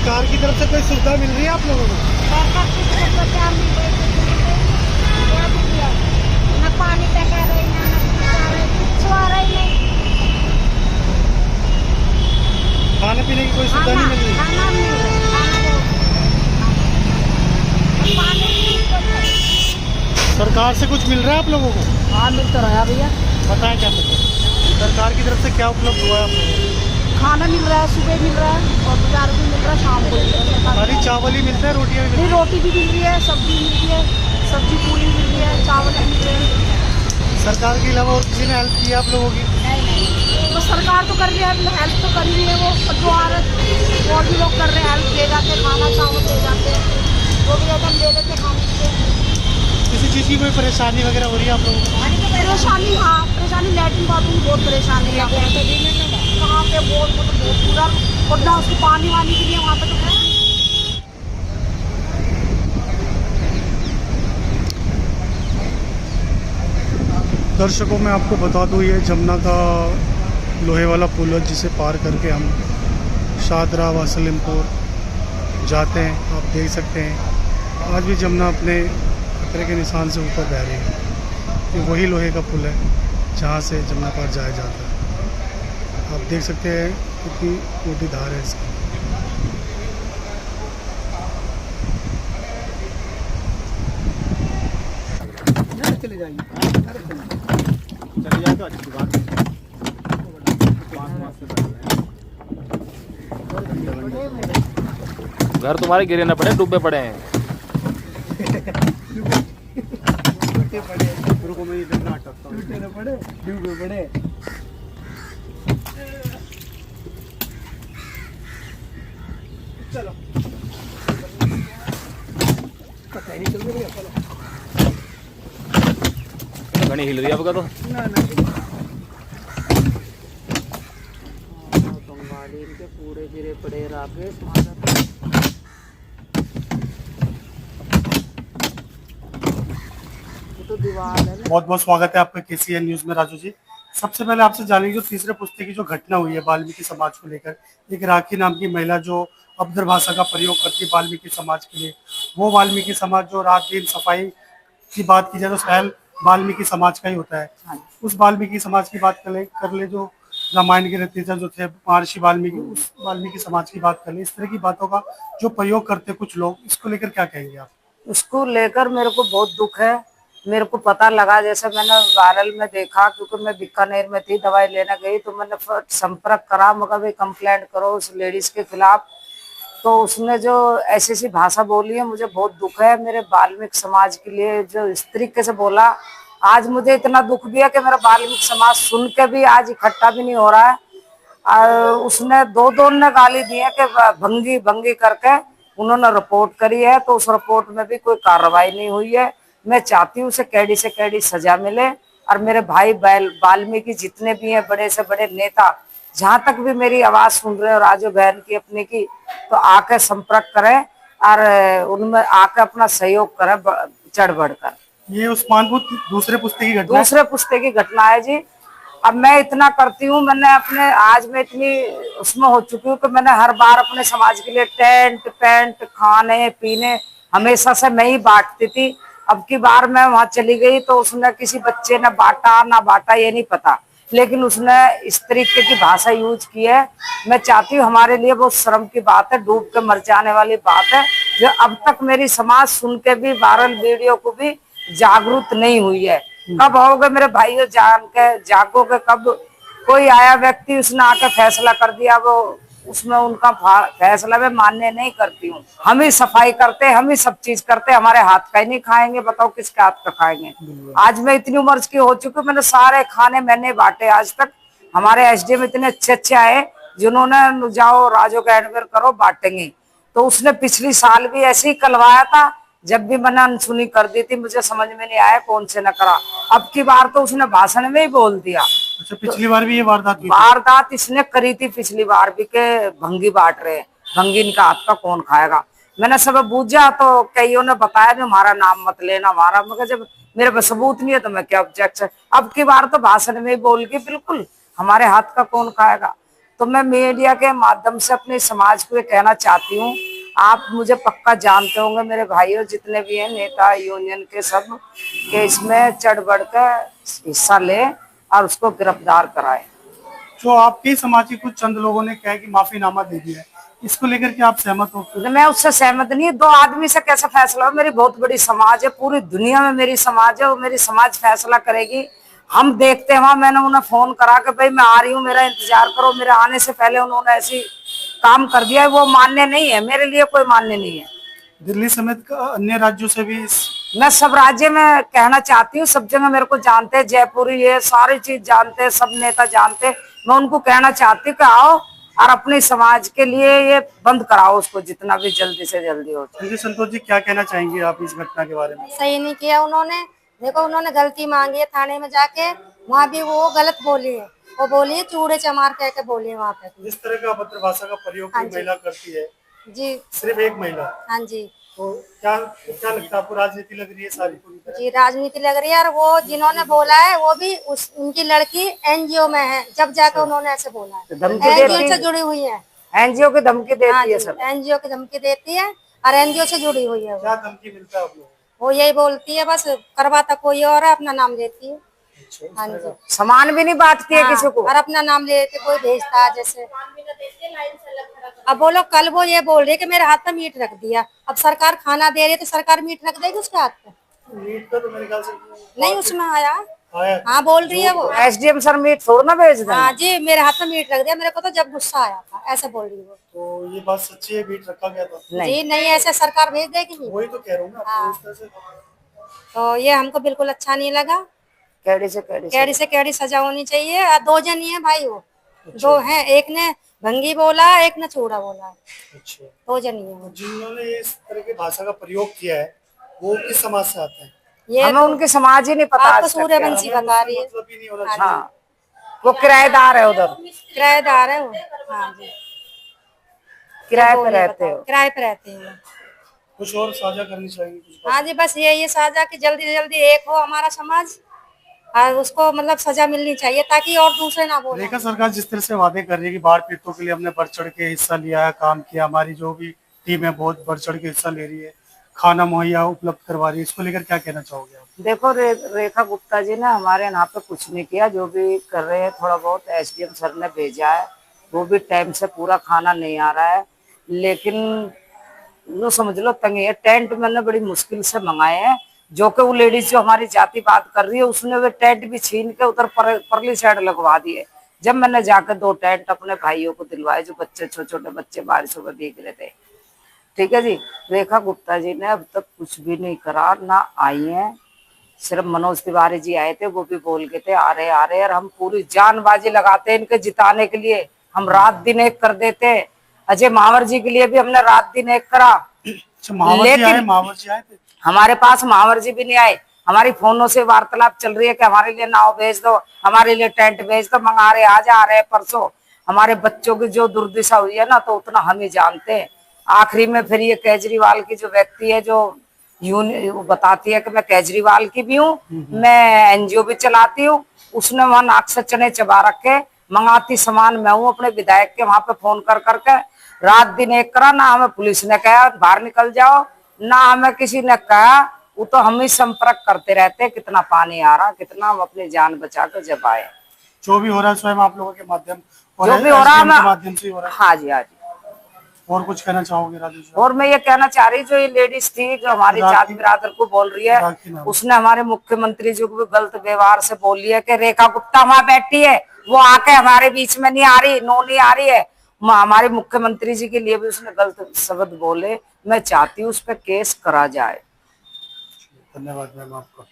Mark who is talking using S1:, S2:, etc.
S1: सरकार की तरफ से कोई सुविधा मिल रही है आप लोगों को?
S2: सरकार की तरफ से क्या मिल रही है? क्या मिल रही है? ना पानी टका रही ना कुछ आ रही नहीं।
S1: खाने पीने की कोई सुविधा नहीं मिल रही?
S2: खाना मिल रहा है, खाना बहुत पानी की दिक्कत है।
S1: सरकार से कुछ मिल रहा है आप लोगों को?
S2: हाँ मिल तो रहा भैया।
S1: बताएं क्या मिल रहा है? सरकार की तरफ से क्या उपलब्ध हुआ है आप लोगों को?
S2: खाना मिल रहा है, सुबह मिल रहा है और बाजार भी मिल रहा है, शाम को मिल रहा है।
S1: खाली चावल ही मिलता है, रोटियां भी मिलती
S2: नहीं, रोटी भी मिल रही है, सब्जी मिल रही है, सब्जी पूरी मिल रही है, चावल भी मिल रहे हैं।
S1: है? सरकार के अलावा और किसी ने हेल्प की है आप लोगों की?
S2: नहीं, तो सरकार तो कर रही है, हेल्प तो कर रही है वो, पर जो आ रहे और भी लोग कर रहे हैं, हेल्प दे जाते, खाना चावल दे जाते, जो भी एकदम दे देते खाने के लिए।
S1: किसी चीज़ की कोई परेशानी वगैरह हो रही है आप लोगों को?
S2: परेशानी, हाँ परेशानी, लैट्रिन बाथरूम बहुत परेशानी है कहाँ पे, बहुत पूरा, और ना उसको पानी वानी के लिए वहाँ पे तो
S1: दर्शकों मैं आपको बता दूँ, ये जमुना का लोहे वाला पुल है जिसे पार करके हम शादरा व सलीमपुर जाते हैं। आप देख सकते हैं आज भी जमुना अपने खतरे के निशान से ऊपर बह रही है। ये वही लोहे का पुल है जहाँ से जमुना पार जाया जाता है। आप देख सकते हैं कितनी मोटी धार है इसकी। चले जाइए, चले जाए तो अच्छी बात है।
S3: घर तुम्हारे गिरे न पड़े, डूबे पड़े हैं।
S1: रुको मैं इधर ना अटकता हूँ। डूबे पड़े, डूबे पड़े। चलो पता ही नहीं चल रहा। चलो
S3: घनी हिल रही है आपका तो।
S1: ना ना
S2: बंगाली इनके पूरे गिरे पड़े राकेश तो दीवार है।
S1: बहुत बहुत स्वागत है आपका KCN न्यूज में। राजू जी, सबसे पहले आपसे जानेंगे जो तीसरे पुस्ते की जो घटना हुई है वाल्मीकि समाज को लेकर, एक राखी नाम की महिला जो अभद्र भाषा का प्रयोग करती है वाल्मीकि समाज के लिए, वो वाल्मीकि समाज जो रात दिन सफाई की बात की जाए तो पहल वाल्मीकि समाज का ही होता है। उस वाल्मीकि समाज की बात कर ले जो रामायण के रचयिता जो थे महर्षि वाल्मीकि, उस वाल्मीकि समाज की बात कर ले। इस तरह की बातों का जो प्रयोग करते हैं कुछ लोग, इसको लेकर क्या कहेंगे आप?
S2: उसको लेकर मेरे को बहुत दुख है। मेरे को पता लगा, जैसे मैंने वायरल में देखा, क्योंकि मैं बीकानेर में थी, दवाई लेने गई, तो मैंने संपर्क करा, मगर भाई कंप्लेंट करो उस लेडीज के खिलाफ। तो उसने जो ऐसी ऐसी भाषा बोली है, मुझे बहुत दुख है। मेरे वाल्मीकि समाज के लिए जो इस तरीके से बोला, आज मुझे इतना दुख भी है कि मेरा वाल्मीकि समाज सुन के भी आज इकट्ठा भी नहीं हो रहा है। उसने दो ने गाली दी है कि भंगी भंगी करके उन्होंने रिपोर्ट करी है, तो उस रिपोर्ट में भी कोई कार्रवाई नहीं हुई है। मैं चाहती हूँ उसे कैडी से कैडी सजा मिले, और मेरे भाई वाल्मीकि जितने भी हैं, बड़े से बड़े नेता, जहां तक भी मेरी आवाज सुन रहे हो, राजू बहन की अपने की, तो आके संपर्क करें और उनमें आके अपना सहयोग करें चढ़ बढ़कर।
S1: ये उस्मानपुर दूसरे पुस्ते की घटना है?
S2: दूसरे पुस्ते की घटना है जी। अब मैं इतना करती हूँ, मैंने अपने, आज मैं इतनी उसमें हो चुकी हूँ कि मैंने हर बार अपने समाज के लिए टेंट पेंट खाने पीने हमेशा से मैं ही बांटती थी। अब की बार मैं वहां चली गई तो उसने किसी बच्चे ने बांटा ना बांटा ये नहीं पता, लेकिन उसने इस तरीके की भाषा यूज की है। मैं चाहती हूँ, हमारे लिए बहुत शर्म की बात है, डूब के मर जाने वाली बात है, जो अब तक मेरी समाज सुन के भी वायरल वीडियो को भी जागरूक नहीं हुई है। कब होगे मेरे भाइयों, जान के जागोगे कब? कोई आया व्यक्ति, उसने आके फैसला कर दिया, वो उसमें उनका फैसला मैं मान्य नहीं करती हूँ। हम ही सफाई करते, हम ही सब चीज करते, हमारे हाथ का ही नहीं खाएंगे, बताओ किसके हाथ का खाएंगे? आज मैं इतनी उम्र की हो चुकी हूँ, मैंने सारे खाने मैंने बांटे आज तक। हमारे SDM इतने अच्छे अच्छे आए जिन्होंने जाओ राजो का हैंडवेयर करो बांटेंगे, तो उसने पिछली साल भी ऐसे ही करवाया था। जब भी मैंने अनसुनी कर दी थी, मुझे समझ में नहीं आया कौन से न करा। अब की बार तो उसने भाषण में ही बोल दिया।
S1: अच्छा, पिछली बार भी ये वारदात हुई थी?
S2: वारदात इसने करी थी पिछली बार भी, के भंगी बांट रहे, भंगी इनका हाथ का कौन खाएगा? मैंने सब बूझा तो कईयों ने बताया नहीं, हमारा नाम मत लेना हमारा, मगर जब मेरे पास सबूत नहीं है तो मैं क्या ऑब्जेक्शन। अब की बार तो भाषण में ही बोल गई, बिल्कुल हमारे हाथ का कौन खाएगा? तो मैं मीडिया के माध्यम से अपने समाज को ये कहना चाहती हूँ, आप मुझे पक्का जानते होंगे मेरे भाइयों जितने भी हैं नेता यूनियन के सब, के इसमें चढ़ बढ़ कर हिस्सा ले और उसको गिरफ्तार कराए।
S1: जो आपके समाज के कुछ चंद लोगों ने कहा कि माफीनामा दे दिया है, इसको लेकर के आप सहमत हो?
S2: मैं उससे सहमत नहीं। दो आदमी से कैसा फैसला हो? मेरी बहुत बड़ी समाज है, पूरी दुनिया में मेरी समाज है, वो मेरी समाज फैसला करेगी। हम देखते हैं वहां, मैंने उन्हें फोन करा के भाई मैं आ रही हूँ, मेरा इंतजार करो, मेरे आने से पहले उन्होंने ऐसी काम कर दिया है, वो मान्य नहीं है, मेरे लिए कोई मान्य नहीं है।
S1: दिल्ली समेत अन्य राज्यों से भी
S2: मैं सब राज्य में कहना चाहती हूँ, सब जगह मेरे को जानते हैं, जयपुरी ये सारी चीज जानते हैं, सब नेता जानते हैं। मैं उनको कहना चाहती हूँ कि आओ और अपने समाज के लिए ये बंद कराओ उसको, जितना भी जल्दी से जल्दी हो।
S1: संजय संतोष जी, क्या कहना चाहेंगे आप इस घटना के बारे में?
S4: सही नहीं किया उन्होंने। देखो उन्होंने गलती मांगी है थाने में जाके, वहाँ भी वो गलत बोली है, वो बोली है चूड़े चमार कह के बोली है वहाँ पे।
S1: जिस तरह का अभद्र भाषा का प्रयोग कोई महिला करती है,
S4: जी
S1: सिर्फ एक महिला,
S4: हाँ जी
S1: तो क्या क्या लगता है आपको? राजनीति लग रही है सारी पूरी तरह?
S4: जी, राजनीति लग रही है। और वो जिन्होंने बोला है वो भी उनकी लड़की एनजीओ में है, जब जाकर उन्होंने ऐसे बोला है,
S2: धमकी
S4: एनजीओ
S2: देती
S4: से जुड़ी हुई है।
S2: एनजीओ की धमकी
S4: हाँ
S2: देती है
S4: जी,
S2: सब।
S4: एनजीओ की धमकी देती है और एनजीओ से जुड़ी हुई है।
S1: क्या धमकी मिलता है आप लोगों
S4: वो यही बोलती है बस करवाता कोई और है, अपना नाम लेती है।
S1: को?
S4: हाँ जी,
S2: सामान भी नहीं बांटती है किसी को।
S4: और अपना नाम ले लेते, कोई भेजता है जैसे। अब बोलो कल वो ये बोल रही है कि मेरे हाथ में मीट रख दिया, अब सरकार खाना दे रही है तो सरकार मीट रख देगी उसके हाथ पे?
S1: मीट का तो मेरे ख्याल से
S4: नहीं उसमें आया।
S1: आया।
S4: हाँ बोल रही है वो।
S2: एसडीएम सर मीट थोड़ा ना भेज दें।
S4: हाँ जी, मेरे हाथ में मीट रख दिया, मेरे को तो जब गुस्सा आया था, ऐसे बोल रही है वो।
S1: तो ये बात सच्ची है, मीट रखा गया था?
S4: जी नहीं, ऐसे सरकार भेज देगी नहीं।
S1: वही तो कह रहा हूँ ना आपको, इस तरह से।
S4: तो ये हमको बिल्कुल अच्छा नहीं लगा।
S2: कैडी से कैडी
S4: कैडी से कैडी सजा होनी चाहिए। और दो जन ही है भाई वो, दो हैं, एक ने भंगी बोला, एक ने चूड़ा बोला,
S1: अच्छा,
S4: दो जन ही है वो।
S1: जिन्होंने इस तरह की भाषा का प्रयोग किया है वो किस समाज से आते हैं?
S4: ये
S2: हमें उनकी समाज ही नहीं पता।
S4: आपको
S2: आज तक
S4: सूर्यवंशी बता रही है।
S1: मतलब ही नहीं होना चाहिए।
S2: हाँ, वो किराएदार है उधर,
S4: किराएदार है वो। हाँ जी,
S2: किराए पे रहते हो।
S4: किराए पे रहते हैं वो।
S1: कुछ और साझा करनी चाहिए कुछ?
S4: हाँ जी, बस ये साझा कि जल्दी से जल्दी एक हो हमारा समाज और उसको मतलब सजा मिलनी चाहिए ताकि और दूसरे ना बोले।
S1: रेखा, सरकार जिस तरह से वादे कर रही है कि बाढ़ पीड़ितों के लिए हमने बढ़ चढ़ के हिस्सा लिया है, काम किया, हमारी जो भी टीम है बहुत बढ़ चढ़ के हिस्सा ले रही है, खाना मुहैया उपलब्ध करवा रही है, इसको लेकर क्या कहना चाहोगे आप?
S2: देखो रेखा गुप्ता जी ने हमारे यहाँ पे कुछ नहीं किया, जो भी कर रहे हैं थोड़ा बहुत एसडीएम सर ने भेजा है, वो भी टाइम से पूरा खाना नहीं आ रहा है। लेकिन लो समझ लो तंगी है, टेंट मैंने बड़ी मुश्किल से मंगाए हैं, जो कि वो लेडीज जो हमारी जाति बात कर रही है उसने वे टेंट भी छीन के उधर परली साइड लगवा दिए। जब मैंने जाकर 2 टेंट अपने भाइयों को दिलवाए, जो बच्चे छोटे छोटे बच्चे बारिशों में भीग रहे थे। ठीक है जी, रेखा गुप्ता जी ने अब तक कुछ भी नहीं करा, ना आई है। सिर्फ मनोज तिवारी जी आए थे, वो भी बोल के थे आ रहे, और हम पूरी जानबाजी लगाते हैं इनके जिताने के लिए, हम रात दिन एक कर देते। अजय मावर जी के लिए भी हमने रात दिन एक करा,
S1: लेकिन मावर जी आए थे,
S2: हमारे पास मावर जी भी नहीं आए। हमारी फोनों से वार्तालाप चल रही है कि हमारे लिए नाव भेज दो, हमारे लिए टेंट भेज दो, मंगा रहे आज आ रहे परसों। हमारे बच्चों की जो दुर्दशा हुई है ना, तो उतना हम ही जानते हैं। आखिरी में फिर ये केजरीवाल की जो व्यक्ति है, जो वो बताती है कि मैं केजरीवाल की भी हूँ, मैं एनजीओ भी चलाती हूँ, उसने वहां नाक से चने चबा रखे, मंगाती सामान मैं हूँ अपने विधायक के वहां पे फोन कर करके, रात दिन एक करा। ना हमें पुलिस ने कहा बाहर निकल जाओ, ना हमें किसी ने कहा, वो तो हम ही संपर्क करते रहते हैं, कितना पानी आ रहा, कितना हम अपनी जान बचा कर जब आए।
S1: जो भी हो रहा है स्वयं आप लोगों के माध्यम और
S2: जो भी हो रहा है
S1: के माध्यम से हो रहा है।
S2: हाँ जी, हाँ जी।
S1: और कुछ कहना चाहोगे राजू जी?
S2: और मैं ये कहना चाह रही, जो ये लेडीज थी जो हमारी जाति बिरादर को बोल रही है, उसने हमारे मुख्यमंत्री जी को भी गलत व्यवहार से बोल लिया कि रेखा गुप्ता वहां बैठी है, वो आके हमारे बीच में नहीं आ रही, नहीं आ रही है। हमारे मुख्यमंत्री जी के लिए भी उसने गलत शब्द बोले। मैं चाहती हूँ उस पर केस करा जाए।
S1: धन्यवाद मैम आपका।